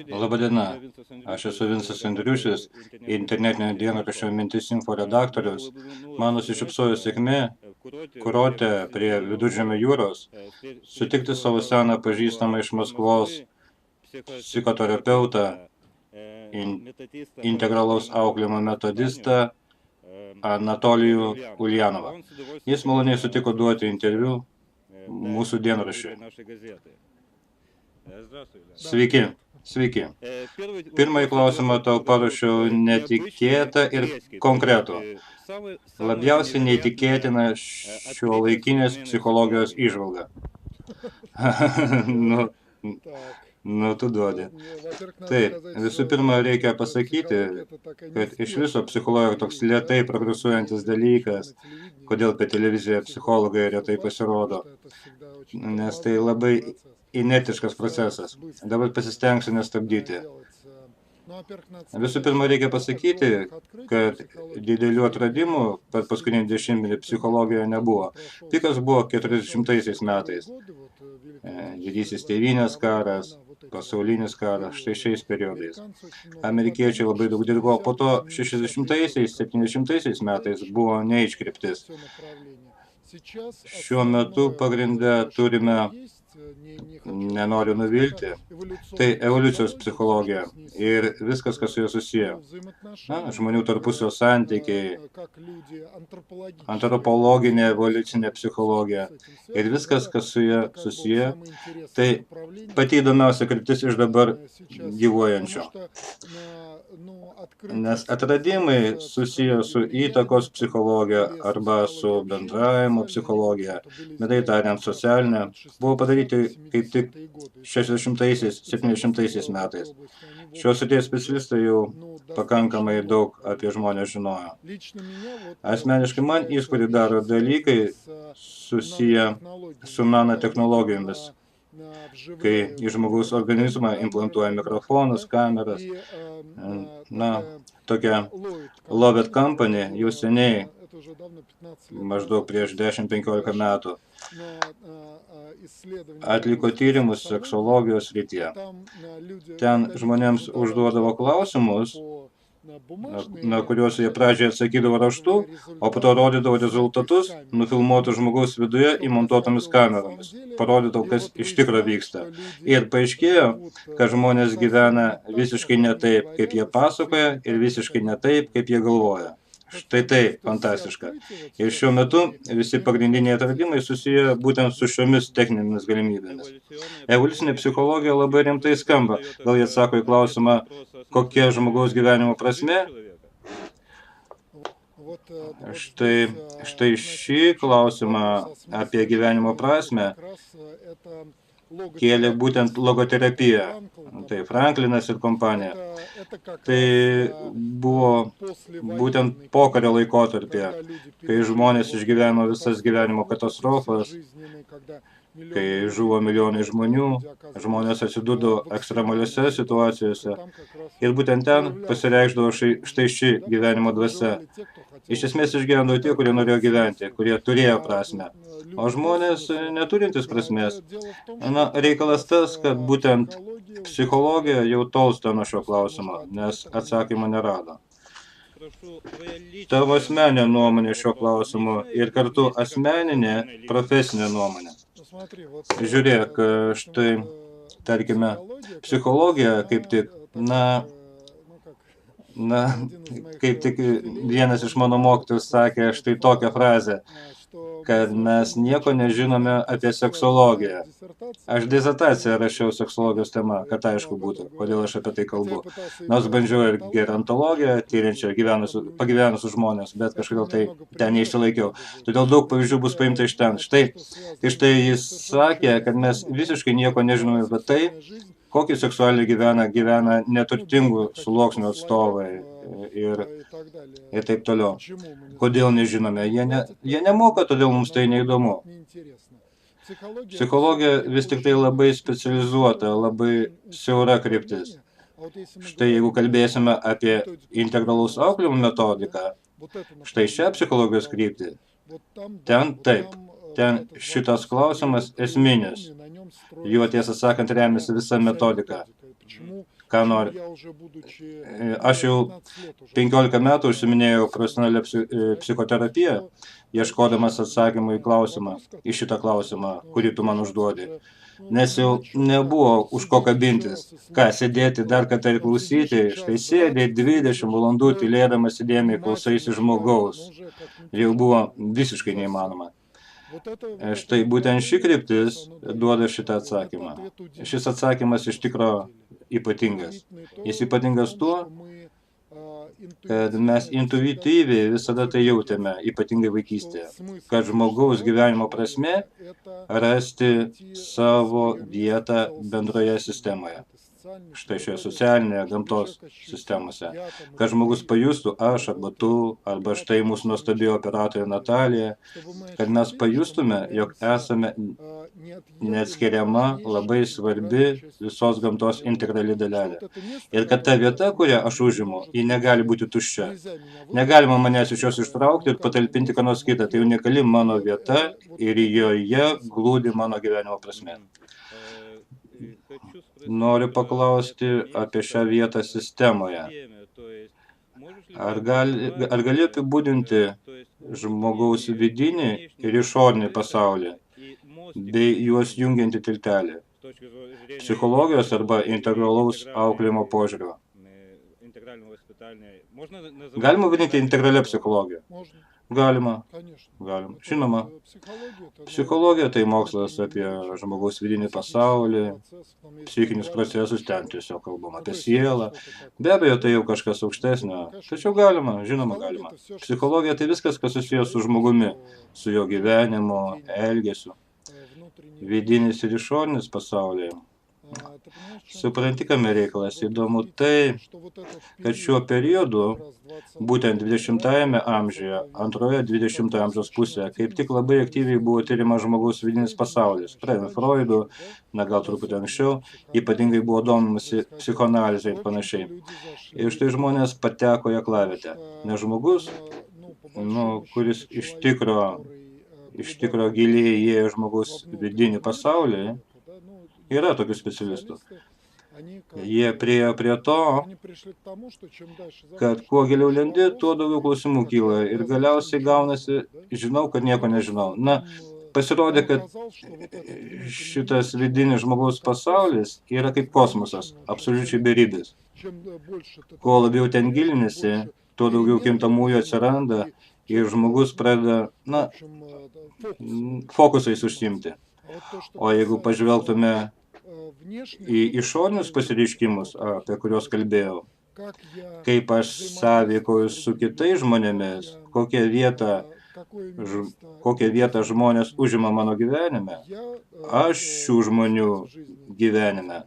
Labadiena, aš esu Vincas Andriušis, internetinio dienraščio Mintis Info redaktorius. Man nusišypsojo sėkmė kurorte prie Viduržemio jūros sutikti savo seną pažįstamą iš Maskvos psichoterapeutą, integralaus auklėjimo metodistą Anatolijų Uljanovą. Jis maloniai sutiko duoti interviu mūsų dienraščiui. Sveiki. Sveiki. Pirmąjį klausimą tau paruošiau netikėtą ir konkretų. Labiausiai neįtikėtina šiuolaikinės psichologijos įžvalga. Tu duodi. Taip, visų pirma, reikia pasakyti, kad iš viso psichologija toks lėtai progresuojantis dalykas, kodėl per televiziją psichologai retai pasirodo, nes tai labai inertiškas procesas. Dabar pasistengsiu nestabdyti. Visų pirma, reikia pasakyti, kad didelių atradimų per paskutinį dešimtmetį psichologijoje nebuvo. Pikas buvo 40 metais. Didysis tėvynės karas, pasaulinis karas, štai šiais periodais. Amerikiečiai labai daug dirbo, po to 60-70 metais buvo neiškryptis. Šiuo metu pagrindę turime, nenoriu nuvilti, tai evoliucijos psichologija ir viskas, kas su juo susiję. Žmonių tarpusio santykiai, antropologinė evoliucinė psichologija ir viskas, kas su juo susiję, tai pati įdomiausia kryptis iš dabar gyvuojančio. Nes atradimai susiję su įtakos psichologija arba su bendravimo psichologija, bendrai tariant socialinė, buvo padaryti kaip tik 60-70 metais. Šios srities specialistai jau pakankamai daug apie žmonės žinojo. Asmeniškai man įspūdį daro dalykai susiję su nanotechnologijomis, kai į žmogaus organizmą implantuoja mikrofonus, kameras. Tokia Lovett Company jau seniai, maždaug prieš 10-15 metų, atliko tyrimus seksologijos srityje. Ten žmonėms užduodavo klausimus, na kuriuos jie pradžioje atsakydavo raštu, o po to rodydavo rezultatus, nufilmuotus žmogaus viduje įmontuotomis kameromis. Parodydavo, kas iš tikro vyksta. Ir paaiškėjo, kad žmonės gyvena visiškai ne taip, kaip jie pasakoja, ir visiškai ne taip, kaip jie galvoja. Štai tai fantastiška. Ir šiuo metu visi pagrindiniai atradimai susiję būtent su šiomis techninėmis galimybėmis. Evoliucinė psichologija labai rimtai skamba. Gal jie atsako į klausimą, kokia žmogaus gyvenimo prasmė? Štai šį klausimą apie gyvenimo prasmę kėlė būtent logoterapija. Tai Franklinas ir kompanija. Tai buvo būtent pokario laikotarpyje, kai žmonės išgyveno visas gyvenimo katastrofas, kai žuvo milijonai žmonių, žmonės atsidurdavo ekstremaliose situacijose. Ir būtent ten pasireikšdavo štai ši gyvenimo dvasia. Iš esmės išgyvendavo tie, kurie norėjo gyventi, kurie turėjo prasmę. O žmonės neturintis prasmės. Reikalas tas, kad būtent psichologija jau tolsta nuo šio klausimo, nes atsakymo nerado. Tavo asmeninė nuomonė šio klausimu ir kartu asmeninė profesinė nuomonė. Žiūrėk, štai, tarkime, psichologija kaip tik, kaip tik vienas iš mano mokytojų sakė štai tokią frazę, kad mes nieko nežinome apie seksologiją. Aš disertaciją rašiau seksologijos tema, kad aišku būtų, kodėl aš apie tai kalbu. Nors bandžiau ir gerontologiją, tyriančią pagyvenusius žmonės, bet kažkodėl tai ten neišsilaikiau. Todėl daug pavyzdžių bus paimta iš ten. Štai jis sakė, kad mes visiškai nieko nežinome apie tai, kokį seksualiai gyvena neturtingų sluoksnių atstovai ir taip toliau. Kodėl nežinome? Jie nemoka, todėl mums tai neįdomu. Psichologija vis tik tai labai specializuota, labai siaura kryptis. Štai jeigu kalbėsime apie integralaus auklėjimo metodiką, štai šią psichologijos kryptį, ten šitas klausimas esminis. Juo tiesą sakant remiasi visa metodika. ką nori. Aš jau 15 metų užsiminėjau profesionalią psichoterapiją, ieškodamas atsakymų į šitą klausimą, kurį tu man užduodi. Nes jau nebuvo už ko kabintis, ką sėdėti dar kartą ir klausyti, štai sėdė 20 valandų tylėdamas įdėmiai klausaisi žmogaus. Jau buvo visiškai neįmanoma. Štai būtent ši kryptis duoda šitą atsakymą. Šis atsakymas iš tikro ypatingas. Jis ypatingas tuo, kad mes intuityviai visada tai jautėme, ypatingai vaikystėje, kad žmogaus gyvenimo prasme rasti savo vietą bendroje sistemoje. Štai šioje socialinėje gamtos sistemose. Kad žmogus pajustų aš arba tu, arba štai mūsų nuostabi operatorė Natalija, kad mes pajustume, jog esame neatskiriama, labai svarbi visos gamtos integrali dalelė. Ir kad ta vieta, kurią aš užimu, ji negali būti tuščia. Negalima manęs iš jos ištraukti ir patalpinti ką nors kitą. Tai unikali mano vieta ir joje glūdi mano gyvenimo prasmė. Noriu paklausti apie šią vietą sistemoje. Ar gali apibūdinti žmogaus vidinį ir išorinį pasaulį, bei juos jungiantį tiltelį, psichologijos arba integralaus auklėjimo požiūrio? Galima vadinti integralia psichologija? Galima. Žinoma, psichologija tai mokslas apie žmogaus vidinį pasaulį, psichinius procesus, ten tiesiog kalbama apie sielą. Be abejo, tai jau kažkas aukštesnio, tačiau galima, žinoma galima. Psichologija tai viskas, kas susijęs su žmogumi, su jo gyvenimu, elgesiu. Vidinis ir išorinis pasaulyje. Supranti, kame reikalas. Įdomu tai, kad šiuo periodu, būtent 20-ame amžiuje, antroje 20-ojo amžiaus pusėje, kaip tik labai aktyviai buvo tyrimas žmogaus vidinis pasaulis. Pradedant Freudu, gal truputį anksčiau, ypatingai buvo domimasi psichoanalizė ir panašiai. Ir štai žmonės pateko į aklavietę. Nes žmogus, kuris iš tikro giliai įėjo žmogaus vidinį pasaulį, yra tokių specialistų. Jie priėjo prie to, kad kuo giliau lendi, tuo daugiau klausimų kyla. Ir galiausiai gaunasi, žinau, kad nieko nežinau. Pasirodė, kad šitas vidinis žmogaus pasaulis yra kaip kosmosas, absoliučiai beribis. Kuo labiau ten gilinasi, tuo daugiau kintamųjų atsiranda ir žmogus pradeda, fokusais užsiimti. O jeigu pažvelgtume į išorinius pasireiškimus, apie kuriuos kalbėjau, kaip aš sąveikauju su kitais žmonėmis, kokią vietą žmonės užima mano gyvenime, aš šių žmonių gyvenime,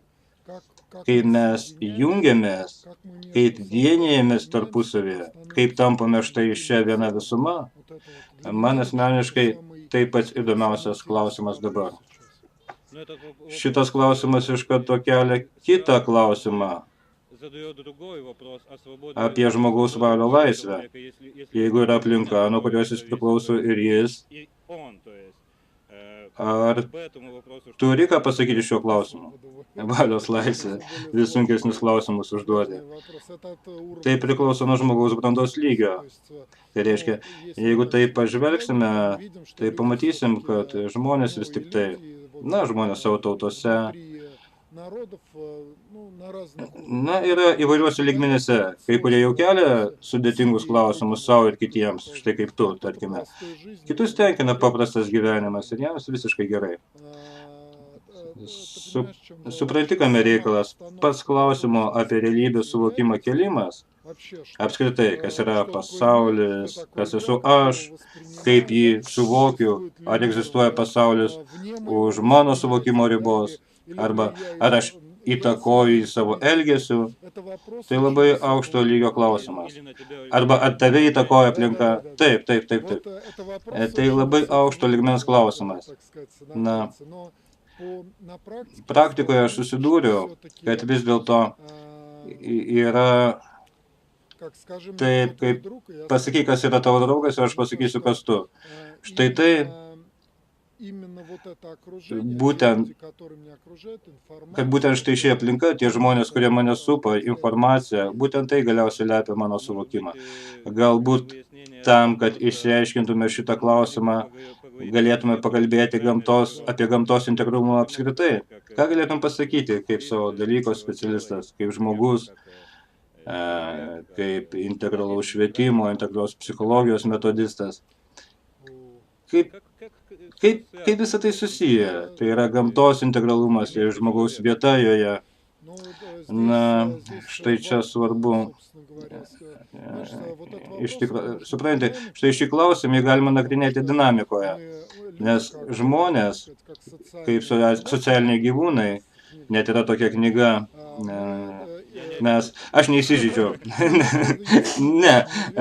kaip mes jungiamės, kaip vienijamės tarpusavėje, kaip tampame štai šia viena visuma, man asmeniškai tai pats įdomiausias klausimas dabar. Šitas klausimas iš karto kelia kitą klausimą apie žmogaus valio laisvę. Jeigu yra aplinka, nuo kurios jis priklauso ir jis, ar turi ką pasakyti šiuo klausimu? Valios laisvė vis sunkesnius klausimus užduodi. Tai priklauso nuo žmogaus brandos lygio. Tai reiškia, jeigu tai pažvelgsime, tai pamatysim, kad žmonės vis tik tai, žmonės savo tautose, yra įvairiuose lygmenyse. Kai kurie jau kelia sudėtingus klausimus savo ir kitiems, štai kaip tu, tarkime. Kitus tenkina paprastas gyvenimas ir jiems visiškai gerai. Supranti, kame reikalas, pats klausimo apie realybės suvokimą kelimas, apskritai, kas yra pasaulis, kas esu aš, kaip jį suvokiu, ar egzistuoja pasaulis už mano suvokimo ribos, arba ar aš įtakoju į savo elgesiu, tai labai aukšto lygio klausimas. Arba ar tave įtakoja aplinka? Taip. Tai labai aukšto lygmens klausimas. Praktikoje aš susidūriau, kad vis dėlto yra taip, kaip pasakyk, kas yra tavo draugas, ir aš pasakysiu, kas tu. Štai tai būtent, kad būtent štai ši aplinka, tie žmonės, kurie mane supa, informacija, būtent tai galiausiai lepia mano suvokimą. Galbūt tam, kad išsiaiškintume šitą klausimą, galėtume pakalbėti apie gamtos integralumą apskritai. Ką galėtum pasakyti kaip savo dalyko specialistas, kaip žmogus, kaip integralaus švietimo, integralaus psichologijos metodistas? Kaip visą tai susiję? Tai yra gamtos integralumas ir žmogaus vieta joje. Na, štai čia svarbu. Iš tikrųjų, suprantate, štai šį klausimą galima nagrinėti dinamikoje, nes žmonės, kaip socialiniai gyvūnai, net yra tokia knyga, aš neįsižydžiau. Ne,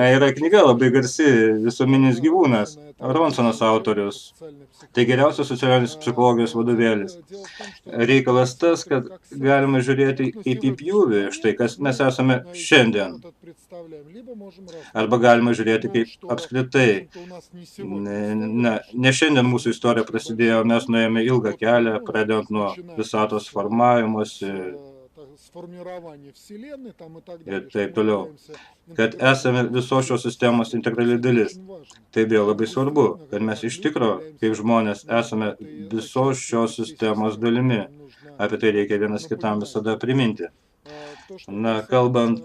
yra knyga labai garsi, Visuomeninis gyvūnas, Ronsonas autorius. Tai geriausias socialinės psichologijos vadovėlis. Reikalas tas, kad galima žiūrėti kaip į pjūvį, štai kas mes esame šiandien. Arba galima žiūrėti kaip apskritai. Ne šiandien mūsų istorija prasidėjo, mes nuėjome ilgą kelią, pradedant nuo visatos formavimosi, ir taip toliau, kad esame visos šios sistemos integrali dalis. Tai buvo labai svarbu, kad mes iš tikro, kaip žmonės, esame visos šios sistemos dalimi. Apie tai reikia vienas kitam visada priminti. Na, kalbant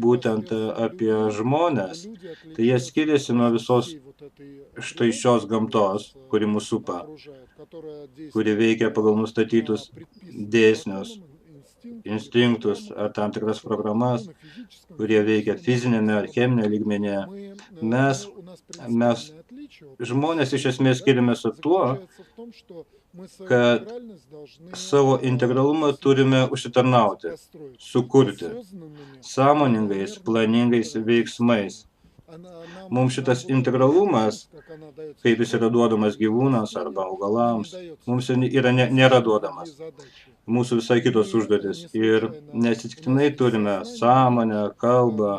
būtent apie žmonės, tai jie skiriasi nuo visos štai šios gamtos, kuri mūsų supa, kuri veikia pagal nustatytus dėsnius, instinktus ar tam tikras programas, kurie veikia fizinėme ar cheminėme lygmenyje. Mes žmonės iš esmės skiriame su tuo, kad savo integralumą turime užsitarnauti, sukurti sąmoningais, planingais veiksmais. Mums šitas integralumas, kaip jis yra duodamas gyvūnams arba augalams, mums nėra duodamas. Mūsų visai kitos užduotis. Ir neatsitiktinai turime sąmonę, kalbą,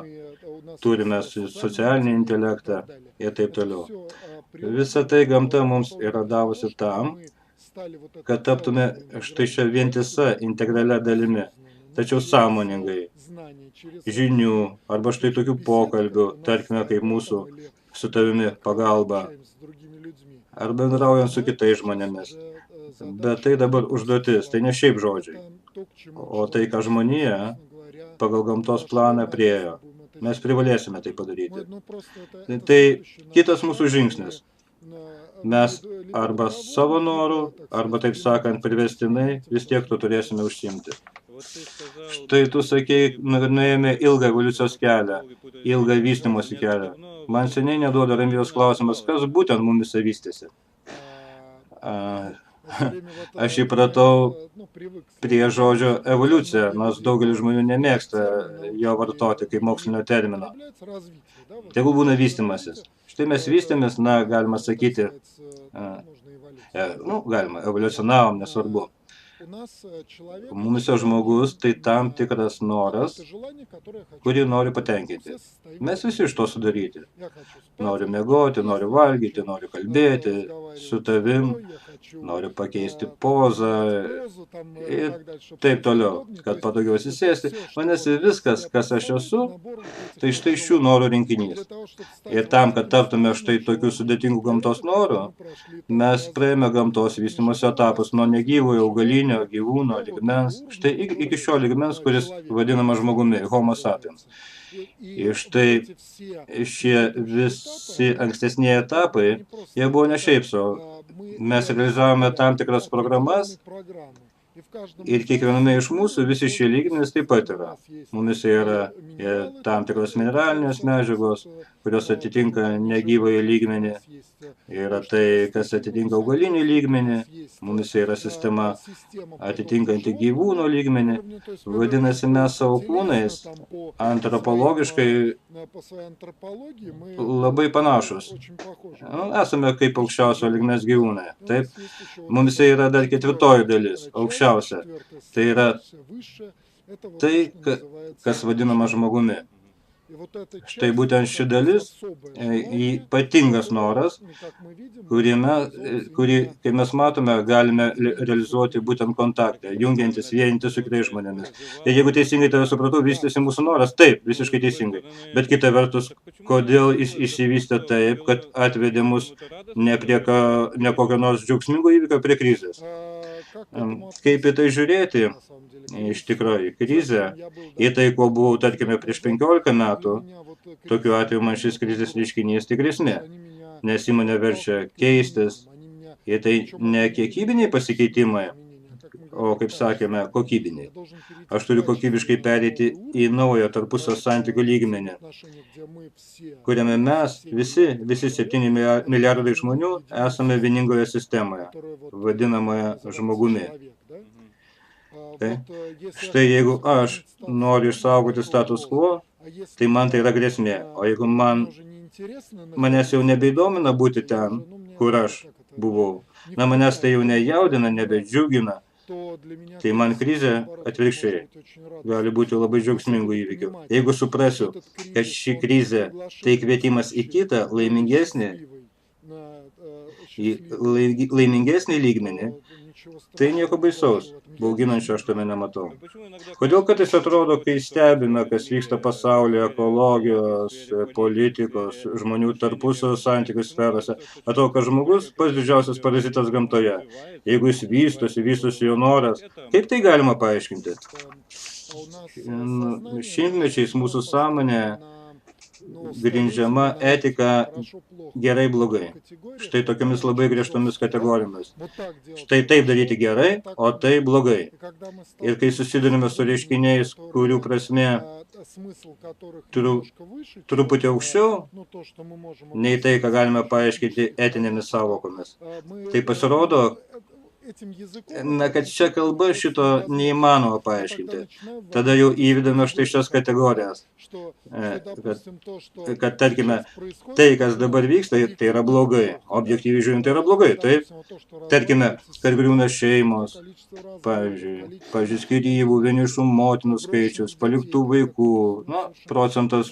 turime socialinį intelektą ir taip toliau. Visa tai gamta mums yra davusi tam, kad taptume štai šią vientisą integralia dalimi, tačiau sąmoningai, žinių arba štai tokių pokalbių, tarkime, kaip mūsų su tavimi pagalba, ar bendraujant su kitais žmonėmis. Bet tai dabar užduotis, tai ne šiaip žodžiai, o tai, ką žmonija pagal gamtos planą priėjo. Mes privalėsime tai padaryti. Tai kitas mūsų žingsnis. Mes arba savo norų, arba, taip sakant, privestinai, vis tiek tu turėsime užsiimti. Štai tu sakei, nuėjome ilgą evoliucijos kelią, ilgą vystymosi kelią. Man seniai neduoda ramybės klausimas, kas būtent mumise vystėsi. Aš įpratau prie žodžio evoliucija, nors daugelis žmonių nemėgsta jo vartoti kaip mokslinio termino. Tegul būna vystymasis. Štai mes vystėmės, galima sakyti, galima, evoliucionavom, nesvarbu. Mumise žmogus tai tam tikras noras, kurį nori patenkinti. Mes visi iš to sudaryti. Noriu miegoti, noriu valgyti, noriu kalbėti su tavim, noriu pakeisti pozą ir taip toliau, kad patogiau atsisėsti. Manęs viskas, kas aš esu, tai štai šių norų rinkinys. Ir tam, kad taptume štai tokių sudėtingų gamtos norų, mes praėjome gamtos vystymosi etapus nuo negyvojo augalinio gyvūno lygmens, štai iki šio lygmens, kuris vadinamas žmogumi, homo sapiens. Ir štai šie visi ankstesnieji etapai, jie buvo ne šiaip savo. Mes realizavome tam tikras programas ir kiekviename iš mūsų visi šie lygmenys taip pat yra. Mumise yra tam tikros mineralinės medžiagos, kurios atitinka negyvąjį lygmenį. Yra tai, kas atitinka augalinį lygmenį. Mumise yra sistema atitinkanti gyvūno lygmenį. Vadinasi, mes savo kūnais antropologiškai labai panašus. Esame kaip aukščiausio lygmens gyvūnai. Taip, mumise yra dar ketvirtoji dalis, aukščiausia. Tai yra tai, kas vadinama žmogumi. Štai būtent ši dalis ypatingas noras, kurį, kai mes matome, galime realizuoti būtent kontaktą, jungiantis, vienintis su kitais žmonėmis. Ir jeigu teisingai tave supratau, vystėsi mūsų noras, taip, visiškai teisingai. Bet kita vertus, kodėl jis išsivystė taip, kad atvedė mus ne prie kokio nors džiaugsmingo įvykio, prie krizės. Kaip į tai žiūrėti, iš tikrųjų, krizę, į tai, ko buvau, tarkime, prieš 15 metų, tokiu atveju man šis krizės reiškinys tik grėsmė, nes įmonė verčia keistis, ir tai ne kiekybiniai pasikeitimai, o, kaip sakėme, kokybiniai. Aš turiu kokybiškai pereiti į naują tarpusio santykių lygmenį, kuriame mes, visi 7 milijardai žmonių, esame vieningoje sistemoje, vadinamoje žmogumi. Štai jeigu aš noriu išsaugoti status quo, tai man tai yra grėsmė. O jeigu manęs jau nebeįdomina būti ten, kur aš buvau, manęs tai jau nejaudina, nebedžiugina, tai man krizė atvirkščiai gali būti labai džiaugsmingų įvykių. Jeigu suprasiu, kad ši krizė tai kvietimas į kitą, laimingesnį lygmenį, tai nieko baisaus, bauginančio aš tame nematau. Kodėl kartais atrodo, kai stebime, kas vyksta pasaulyje, ekologijos, politikos, žmonių tarpusio santykių sferose, atrodo, kad žmogus pats didžiausias parazitas gamtoje. Jeigu jis vystosi jo noras, kaip tai galima paaiškinti? Šimtmečiais mūsų sąmonė grindžiama etika gerai blogai. Štai tokiamis labai griežtomis kategorijomis. Štai taip daryti gerai, o tai blogai. Ir kai susidurime su reiškiniais, kurių prasme truputį aukščiau, nei tai, ką galime paaiškinti etinėmis savokomis. Tai pasirodo, kad čia kalba šito neįmanoma paaiškinti. Tada jau įvedame štai šias kategorijas. Kad tarkime, tai, kas dabar vyksta, tai yra blogai. Objektyviai žiūrint, tai yra blogai. Taip, tarkime, kad griūna šeimos, pavyzdžiui, skyrybų, vienišų motinų skaičius, paliktų vaikų, procentas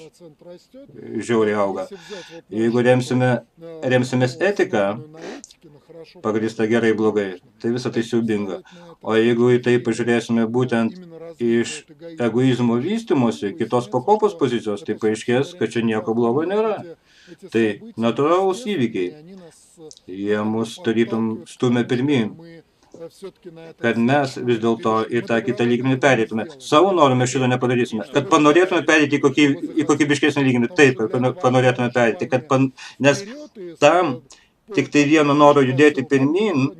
žiauriai auga. Jeigu remsimės etiką, pagrįsta gerai blogai, tai visą tai siaubinga. O jeigu į tai pažiūrėsime būtent iš egoizmo vystymosi, kitos pakopos pozicijos, tai paaiškės, kad čia nieko blogo nėra. Tai natūralūs įvykiai. Jie mus tarytum stumia pirmyn, kad mes vis dėlto į tą kitą lygmenį pereitume. Savo norų mes šito nepadarysime. Kad panorėtume pereiti į kokybiškesnį lygmenį, taip, panorėtume pereiti, nes tam tik tai vieno noro judėti pirmyn,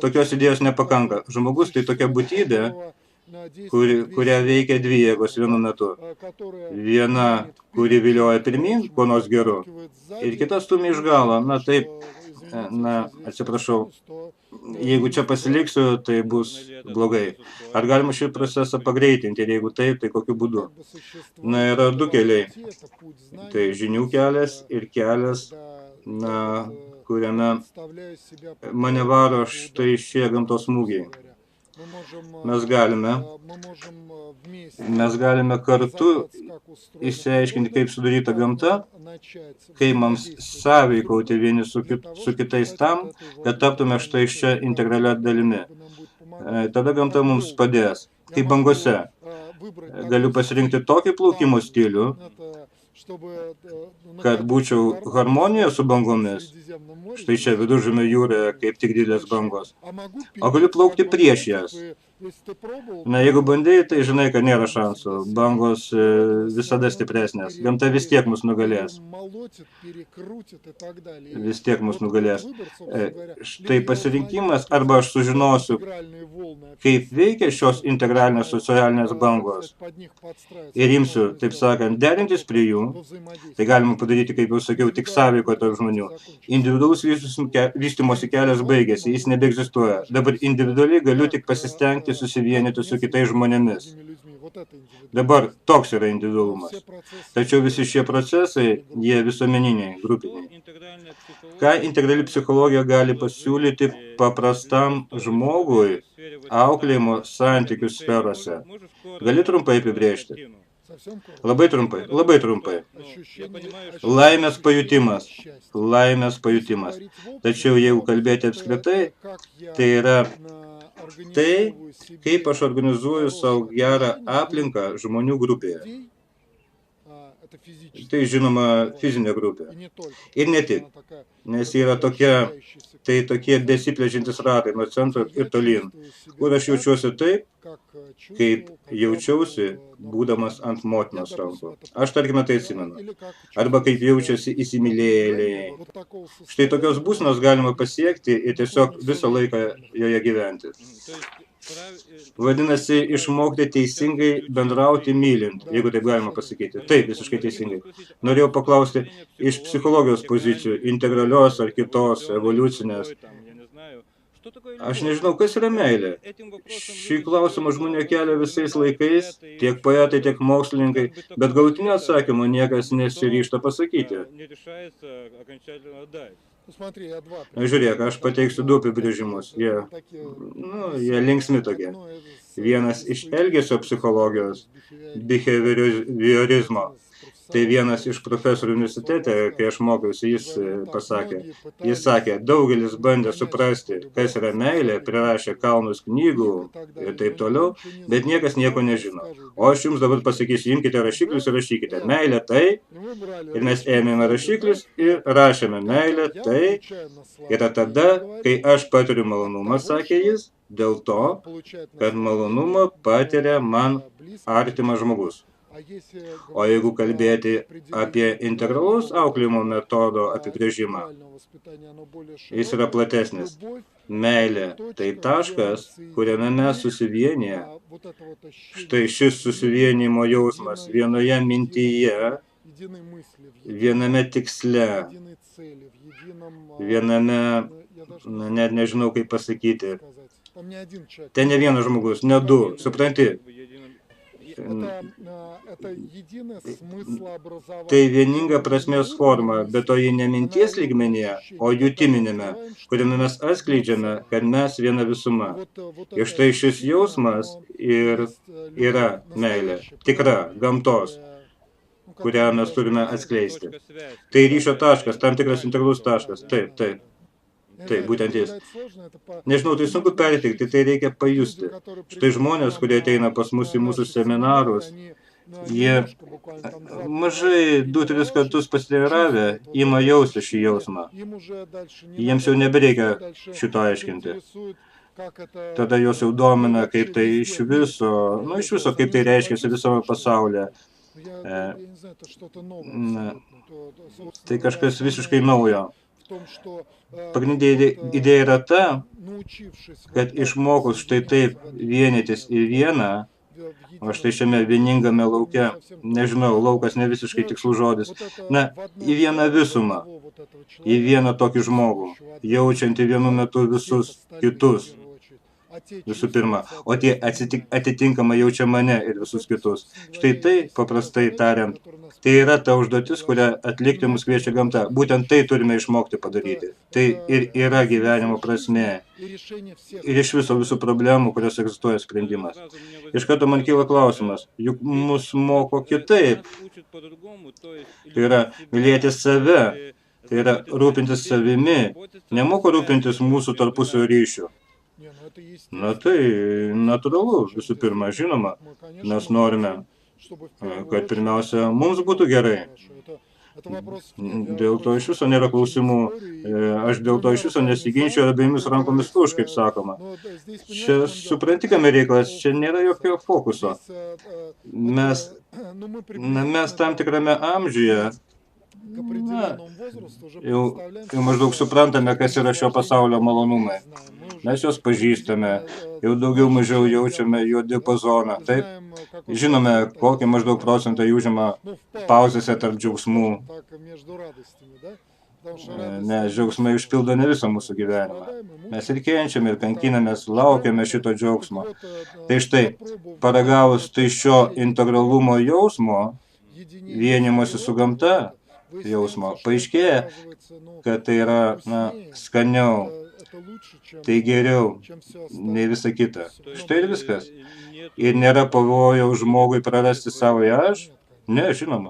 tokios idėjos nepakanka. Žmogus tai tokia būtybė, kurią veikia dvi jėgos vienu metu. Viena, kuri vilioja pirmyn, kuo nors geru, ir kita stumia iš galo. Atsiprašau, jeigu čia pasiliksiu, tai bus blogai. Ar galima šį procesą pagreitinti, ir jeigu taip, tai kokiu būdu? Yra du keliai. Tai žinių kelias ir kelias, kuriame mane varo štai šie gamtos smūgiai. Mes galime kartu išsiaiškinti, kaip sudaryta gamta, kaip mums sąveikauti vieni su kitais tam, kad taptume štai šia integralia dalimi. Tada gamta mums padės. Kaip bangose. Galiu pasirinkti tokį plaukimo stilių, kad būčiau harmonija su bangomis. Štai čia Viduržemio jūroje kaip tik didelės bangos. O galiu plaukti prieš jas. Jeigu bandai, tai žinai, kad nėra šansų. Bangos visada stipresnės. Gamta vis tiek mus nugalės. Vis tiek mus nugalės. Štai pasirinkimas, arba aš sužinosiu, kaip veikia šios integralinės socialinės bangos. Ir imsiu, taip sakant, derintis prie jų. Tai galima padaryti, kaip jau sakiau, tik sąveiko tarp žmonių. Individualus vystymosi kelias baigėsi, jis nebeegzistuoja. Dabar individualiai galiu tik pasistengti susivienyti su kitais žmonėmis. Dabar toks yra individualumas. Tačiau visi šie procesai, jie visuomeniniai, grupiniai. Ką integrali psichologija gali pasiūlyti paprastam žmogui auklėjimo santykių sferose? Gali trumpai apibrėžti? Labai trumpai, labai trumpai. Laimės pajutimas. Laimės pajutimas. Tačiau jeigu kalbėti apskritai, tai yra tai, kaip aš organizuoju savo gerą aplinką žmonių grupėje. Tai žinoma fizinė grupė. Ir ne tik, nes yra tokia, tai tokie besiplečiantys ratai nuo centro ir tolyn, kur aš jaučiuosi taip, kaip jaučiausi, būdamas ant motinos rankų. Aš, tarkime, tai atsimenu. Arba kaip jaučiasi įsimylėjėliai. Štai tokios būsenos galima pasiekti ir tiesiog visą laiką joje gyventi. Vadinasi, išmokti teisingai bendrauti mylint, jeigu taip galima pasakyti. Taip, visiškai teisingai. Norėjau paklausti iš psichologijos pozicijų, integralios ar kitos, evoliucinės. Aš nežinau, kas yra meilė. Šį klausimą žmonė kelia visais laikais, tiek poetai, tiek mokslininkai, bet galutinio atsakymo niekas nesiryžta pasakyti. Žiūrėk, aš pateiksiu du apibrėžimus. Jie linksmi tokie. Vienas iš elgesio psichologijos, behaviorizmo. Tai vienas iš profesorių universitete, kai aš mokiausi, jis pasakė. Jis sakė, daugelis bandė suprasti, kas yra meilė, prirašė kalnus knygų ir taip toliau, bet niekas nieko nežino. O aš jums dabar pasakysiu, imkite rašiklius ir rašykite. Meilė tai, ir mes ėmėme rašiklius ir rašėme. Meilė tai yra tada, kai aš patiriu malonumą, sakė jis, dėl to, kad malonumą patiria man artimas žmogus. O jeigu kalbėti apie integralaus auklėjimo metodo apibrėžimą, jis yra platesnis. Meilė tai taškas, kuriame mes susivienyje. Štai šis susivienimo jausmas vienoje mintyje, viename tiksle, viename, net nežinau kaip pasakyti. Ten ne vienas žmogus, ne du, supranti. Tai vieninga prasmės forma, bet to ji ne minties lygmenyje, o jutiminėme, kuriame mes atskleidžiame, kad mes viena visuma. Ir štai šis jausmas ir yra meilė, tikra, gamtos, kurią mes turime atskleisti. Tai ryšio taškas, tam tikras integralus taškas, taip, taip. Taip, būtent jis. Nežinau, tai sunku perteikti, tai reikia pajusti. Štai žmonės, kurie ateina pas mus į mūsų seminarus, jie mažai 2-3 kartus pasiteiravę ima jausti šį jausmą. Jiems jau nebereikia šito aiškinti. Tada jos jau domina, kaip tai iš viso, kaip tai reiškiasi visame pasaulyje. Tai kažkas visiškai naujo. Pagrindinė idėja yra ta, kad išmokus štai taip vienytis į vieną, o štai šiame vieningame lauke, nežinau, laukas ne visiškai tikslus žodis, į vieną visumą, į vieną tokį žmogų, jaučiantį vienu metu visus kitus. Visų pirma, o tie atitinkamai jaučia mane ir visus kitus. Štai tai, paprastai tariant, tai yra ta užduotis, kurią atlikti mus kviečia gamta. Būtent tai turime išmokti padaryti. Tai ir yra gyvenimo prasmė. Ir iš visų problemų, kurios egzistuoja sprendimas. Iš karto man kyla klausimas, juk mus moko kitaip. Tai yra mylėti save, tai yra rūpintis savimi, nemoko rūpintis mūsų tarpusio ryšių. Tai natūralu, visų pirma, žinoma, mes norime, kad pirmiausia, mums būtų gerai. Dėl to iš viso nėra klausimų, aš dėl to iš viso nesiginčiu abiejomis rankomis už, kaip sakoma. Čia supranti, kame reikalas, čia nėra jokio fokuso. Mes tam tikrame amžiuje, jau maždaug suprantame, kas yra šio pasaulio malonumai. Mes juos pažįstame, jau daugiau mažiau jaučiame jų diapazoną. Taip, žinome, kokį maždaug procentą užima pauzėse tarp džiaugsmų. Nes džiaugsmai užpildo ne visą mūsų gyvenimą. Mes ir kenčiame, ir kankinamės, laukiame šito džiaugsmo. Tai štai, paragavus tai šio integralumo jausmo, vienimosi su gamta jausmo, paaiškėja, kad tai yra skaniau. tai geriau nei visa kita. Štai ir viskas. Ir nėra pavojaus žmogui prarasti savo aš? Ne, žinoma.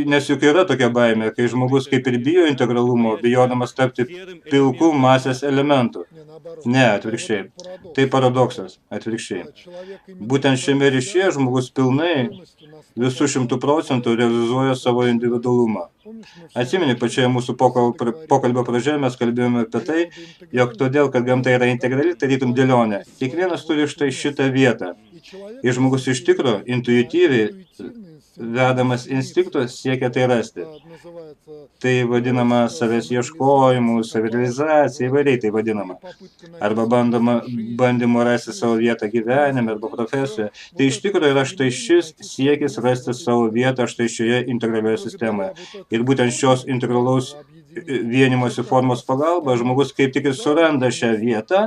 Nes juk yra tokia baimė, kai žmogus kaip ir bijo integralumo, bijodamas tapti pilkų masės elementų. Ne, atvirkščiai. Tai paradoksas, atvirkščiai. Būtent šiame ryšyje žmogus pilnai visų 100% realizuoja savo individualumą. Atsimeni, pačioje mūsų pokalbio pradžioje mes kalbėjome apie tai, jog todėl, kad gamta yra integrali, tarytum dėlionė. Kiekvienas turi štai šitą vietą. Ir žmogus iš tikro, intuityviai, vedamas instinkto, siekia tai rasti. Tai vadinama savęs ieškojimu, savirealizacija, įvairiai tai vadinama. Arba bandymu rasti savo vietą gyvenime arba profesijoje. Tai iš tikro yra štai šis siekis rasti savo vietą štai šioje integralioje sistemoje. Ir būtent šios integralaus vienimosi formos pagalba žmogus kaip tik ir suranda šią vietą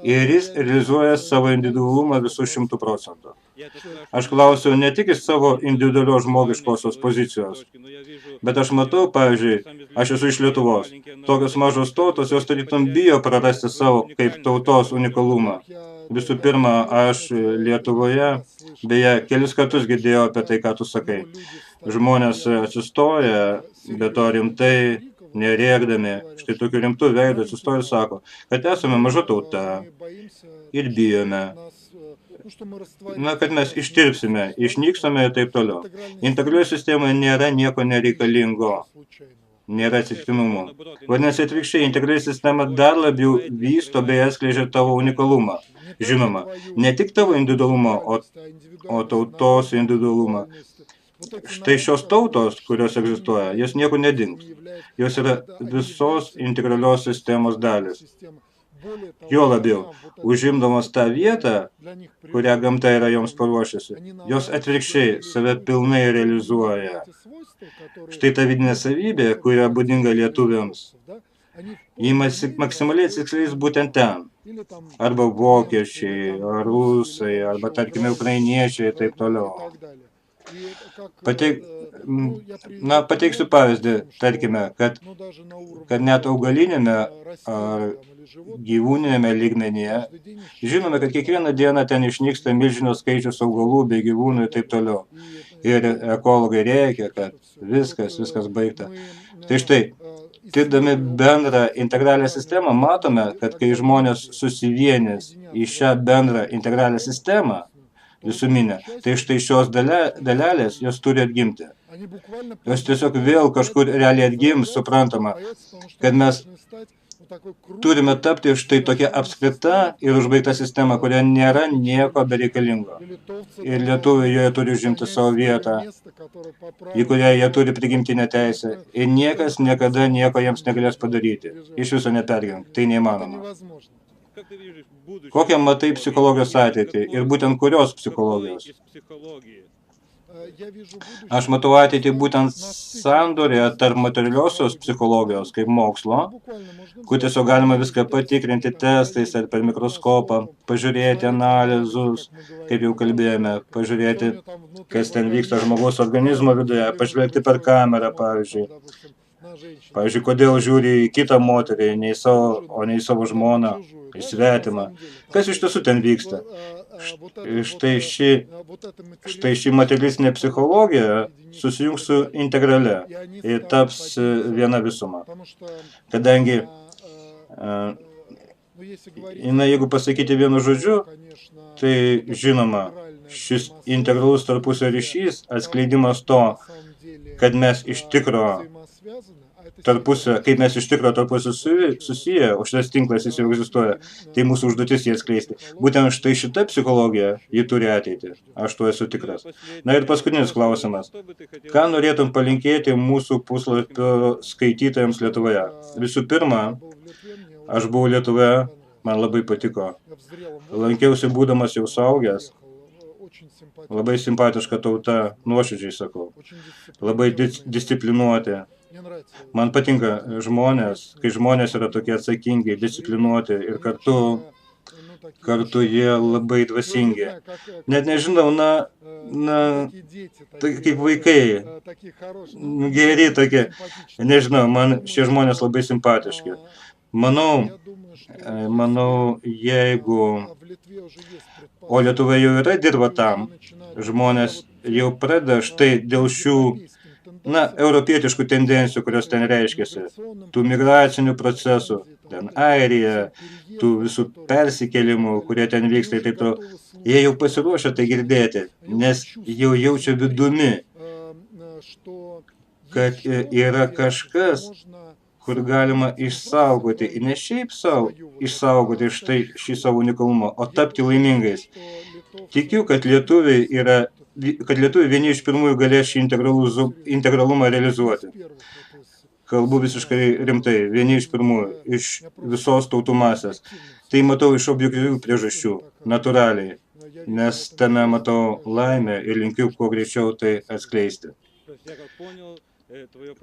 ir jis realizuoja savo individualumą visų 100%. Aš klausiau ne tik iš savo individualios žmogiškosios pozicijos, bet aš matau, pavyzdžiui, aš esu iš Lietuvos. Tokios mažos tautos, jos tarytum bijo prarasti savo kaip tautos unikalumą. Visų pirma, aš Lietuvoje, beje, kelis kartus girdėjau apie tai, ką tu sakai. Žmonės atsistoja, bet to rimtai, nerėkdami, štai tokiu rimtu veidu atsistoja ir sako, kad esame maža tauta ir bijome. Kad mes ištirpsime, išnykstame ir taip toliau. Integralioje sistemoje nėra nieko nereikalingo, nėra atsitiktinumų. Vadinasi, atvirkščiai, integrali sistema dar labiau vysto bei atskleidžia tavo unikalumą. Žinoma, ne tik tavo individualumą, o tautos individualumą. Štai šios tautos, kurios egzistuoja, jos niekur nedings. Jos yra visos integralios sistemos dalis. Jo labiau, užimdamos tą vietą, kurią gamta yra joms paruošusi, jos atvirkščiai save pilnai realizuoja. Štai ta vidinė savybė, kurią būdinga lietuviams, įmasi maksimaliai atsiskleis būtent ten. Arba vokiečiai, rusai, arba, tarkime, ukrainiečiai ir taip toliau. Pateiksiu pavyzdį, tarkime, kad net augalinėme ar gyvūninėme lygmenyje, žinome, kad kiekvieną dieną ten išnyksta milžinos skaičius augalų bei gyvūnų ir taip toliau. Ir ekologai reikia, kad viskas baigta. Tai štai, tirdami bendrą integralią sistemą, matome, kad kai žmonės susivienys į šią bendrą integralią sistemą, visuminę, tai štai šios dalelės, jos turi atgimti. Jos tiesiog vėl kažkur realiai atgims, suprantama, kad mes turime tapti štai tokia apskrita ir užbaigta sistema, kuria nėra nieko bereikalingo. Ir lietuviai joje turi užimti savo vietą, į kurią jie turi prigimtinę teisę. Ir niekas niekada nieko jiems negalės padaryti. Iš viso nepergyvenk, tai neįmanoma. Kokią matai psichologijos ateitį ir būtent kurios psichologijos? Aš matau ateitį būtent sandorėje tarp materialiosios psichologijos kaip mokslo, kur tiesiog galima viską patikrinti testais ar per mikroskopą, pažiūrėti analizus, kaip jau kalbėjome, pažiūrėti, kas ten vyksta žmogaus organizmo viduje, pažvelgti per kamerą, pavyzdžiui. Pavyzdžiui, kodėl žiūri į kitą moterį, o ne į savo žmoną, į svetimą. Kas iš tiesų ten vyksta? Štai ši materialistinė psichologija susijungs su integrale ir taps viena visuma. Kadangi, jeigu pasakyti vienu žodžiu, tai žinoma, šis integralus tarpusio ryšys, atskleidimas to, kad mes iš tikro kaip mes iš tikro tarpusio susiję, o šitas tinklas jis jau egzistuoja, tai mūsų užduotis jį atskleisti. Būtent štai šita psichologija, ji turi ateitį. Aš tuo esu tikras. Na ir paskutinis klausimas. Ką norėtum palinkėti mūsų puslapio skaitytojams Lietuvoje? Visų pirma, aš buvau Lietuvoje, man labai patiko. Lankiausi būdamas jau suaugęs. Labai simpatiška tauta, nuoširdžiai sakau. Labai disciplinuoti. Man patinka žmonės, kai žmonės yra tokie atsakingi, disciplinuoti ir kartu jie labai dvasingi. Net nežinau, kaip vaikai, geri tokie, nežinau, man šie žmonės labai simpatiški. Manau, jeigu, o Lietuvoje jau yra dirba tam, žmonės jau pradeda štai dėl šių, europietiškų tendencijų, kurios ten reiškiasi, tų migracinių procesų, ten Airija, tų visų persikelimų, kurie ten vyksta ir taip toliau, jie jau pasiruošę tai girdėti, nes jau jaučia vidumi, kad yra kažkas, kur galima išsaugoti, ir ne šiaip savo išsaugoti štai šį savo unikalumą, o tapti laimingais. Tikiu, kad lietuviai vieni iš pirmųjų galės šį integralumą realizuoti. Kalbu visiškai rimtai, vieni iš pirmųjų, iš visos tautų masės. Tai matau iš objektyvių priežasčių, natūraliai, nes tame matau laimę ir linkiu kuo greičiau tai atskleisti.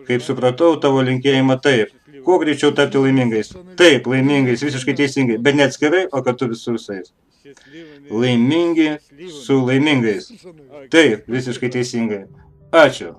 Kaip supratau, tavo linkėjimą taip. Kuo greičiau tapti laimingais. Taip, laimingais, visiškai teisingai, bet ne atskirai, o kartu su visais. Laimingi su laimingais. Taip, visiškai teisingai. Ačiū.